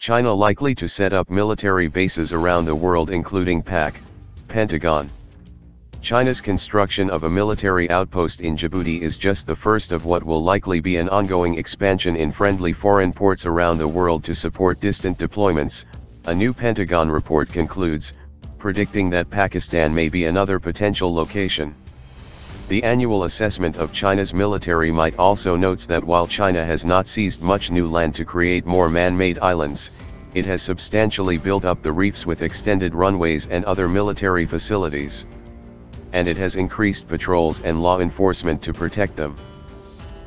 China likely to set up military bases around the world including Pentagon. China's construction of a military outpost in Djibouti is just the first of what will likely be an ongoing expansion in friendly foreign ports around the world to support distant deployments, a new Pentagon report concludes, predicting that Pakistan may be another potential location. The annual assessment of China's military might also notes that while China has not seized much new land to create more man-made islands, it has substantially built up the reefs with extended runways and other military facilities. And it has increased patrols and law enforcement to protect them.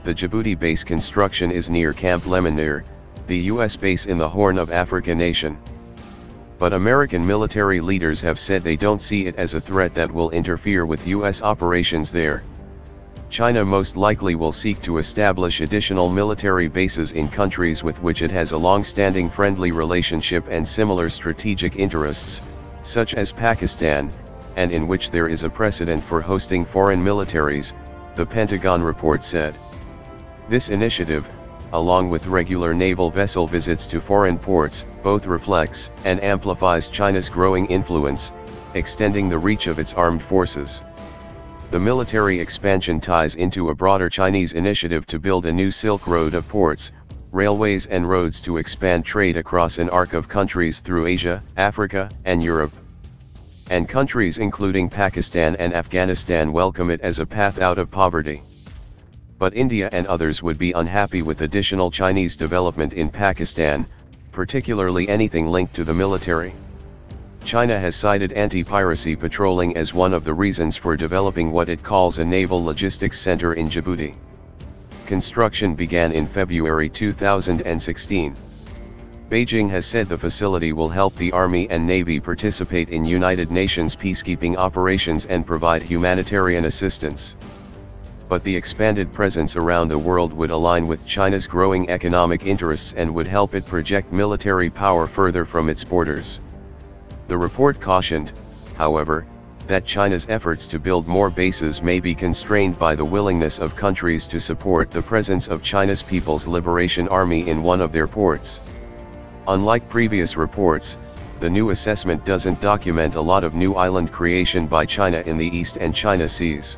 The Djibouti base construction is near Camp Lemonnier, the US base in the Horn of Africa nation. But American military leaders have said they don't see it as a threat that will interfere with US operations there. China most likely will seek to establish additional military bases in countries with which it has a long-standing friendly relationship and similar strategic interests, such as Pakistan, and in which there is a precedent for hosting foreign militaries, the Pentagon report said. This initiative, along with regular naval vessel visits to foreign ports, both reflects and amplifies China's growing influence, extending the reach of its armed forces. The military expansion ties into a broader Chinese initiative to build a new Silk Road of ports, railways and roads to expand trade across an arc of countries through Asia, Africa, and Europe. And countries including Pakistan and Afghanistan welcome it as a path out of poverty. But India and others would be unhappy with additional Chinese development in Pakistan, particularly anything linked to the military. China has cited anti-piracy patrolling as one of the reasons for developing what it calls a naval logistics center in Djibouti. Construction began in February 2016. Beijing has said the facility will help the Army and Navy participate in United Nations peacekeeping operations and provide humanitarian assistance. But the expanded presence around the world would align with China's growing economic interests and would help it project military power further from its borders. The report cautioned, however, that China's efforts to build more bases may be constrained by the willingness of countries to support the presence of China's People's Liberation Army in one of their ports. Unlike previous reports, the new assessment doesn't document a lot of new island creation by China in the East and China Seas.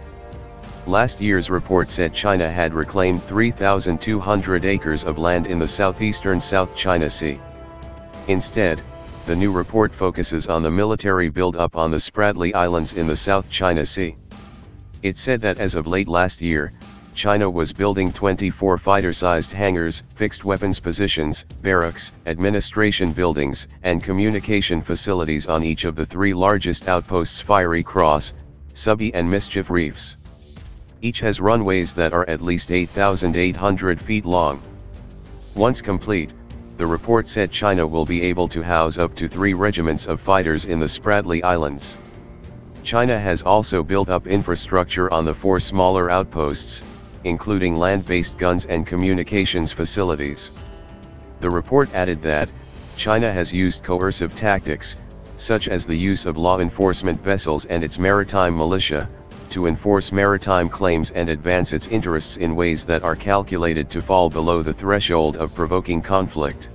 Last year's report said China had reclaimed 3,200 acres of land in the southeastern South China Sea. Instead, the new report focuses on the military build-up on the Spratly Islands in the South China Sea. It said that as of late last year, China was building 24 fighter-sized hangars, fixed weapons positions, barracks, administration buildings, and communication facilities on each of the three largest outposts: Fiery Cross, Subby and Mischief Reefs. Each has runways that are at least 8,800 feet long. Once complete, the report said China will be able to house up to 3 regiments of fighters in the Spratly Islands. China has also built up infrastructure on the 4 smaller outposts, including land-based guns and communications facilities. The report added that China has used coercive tactics, such as the use of law enforcement vessels and its maritime militia, to enforce maritime claims and advance its interests in ways that are calculated to fall below the threshold of provoking conflict.